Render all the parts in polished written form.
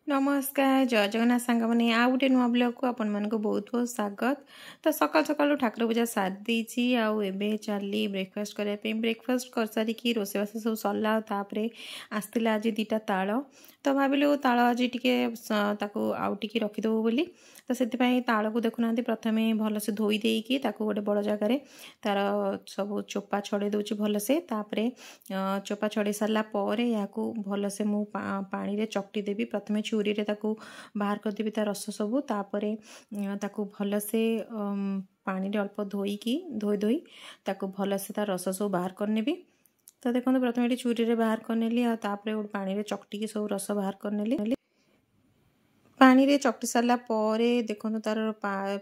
नमस्कार जय जगन्नाथ सांग मैंने आ गए नुआ ब्लॉग को आपण मानक बहुत बहुत स्वागत। तो सकाल सकाल ठाकुर पूजा सारी आवे चली ब्रेकफास्ट करने ब्रेकफास्ट कर सारिकी रोषेबास सब सरला आसला आज 2टा ताल तो भाविलु ताल आज टे आउ टे रखीदेबू बोली तो से ताल को देखुना प्रथम भलसे धोई देकी गोटे बड़ जगार तार सब चोपा छड़े दूची भलसे चोपा छड़े सारापर या भलसे मु पानी रे चकटी देवी प्रथम छुरी रे बाहर करदेवी तार रस सबू तापर भलसे पानी रे अल्प धोई भलसे तार रस सब बाहर करनेबी। तो देखो प्रथम ये छुरी रे बाहर करनेली गोटे पानी रे चकटी सब रस बाहर करनेली। पानी रे चकटी सारा पर देखो तार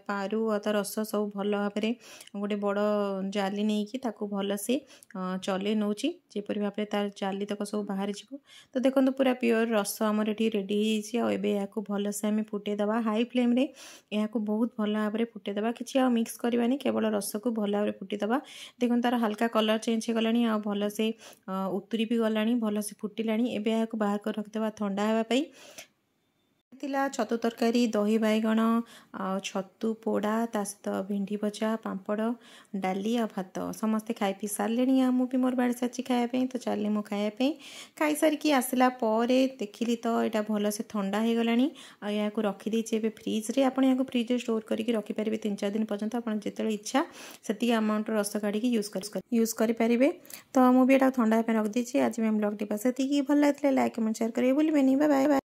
पारू और तार रस सब भल भाव गोटे बड़ जाली नहीं कि भलसे चले नौची जेपरी भाव तार जाली तक सब बाहर जीव। तो देखो पूरा प्योर रस आमर ये रेडी होगा भलसे आम फुटेदवा हाई फ्लेम रे या बहुत भल भाव फुटेदवा कि मिक्स करवानी केवल रस को भल भाव फुटीदवा। देखो तार हल्का कलर चेंज हो गलानी आ भलसे उतुरी भी गलानी भलसे फुटिलानी एबे या बाहर कर रखिदेवा ठंडा होगापाई। छतु तरकारी दही बैगण छतु पोड़ा ता सहित भिंडी भजा पापड़ डाली आ भात समस्ते खाई पी सारे मुझे मोर बाड़ी सारी खायापी तो चली मु खायापी खाई सारिकी आसला देखिली तो यहाँ भलसे ठंडा हो गला या रखीदे फ्रिज रे आप फ्रिज स्टोर करके रखिपारे 3-4 दिन पर्यंत आप जो इच्छा से अमाउंट रस काढ़ी यूज करें। तो मुझे ठंडा रखी आज मैं ब्लॉग टी पास भल लगे लाइक कमेंट शेयर करेंगे बोलिए। Bye bye.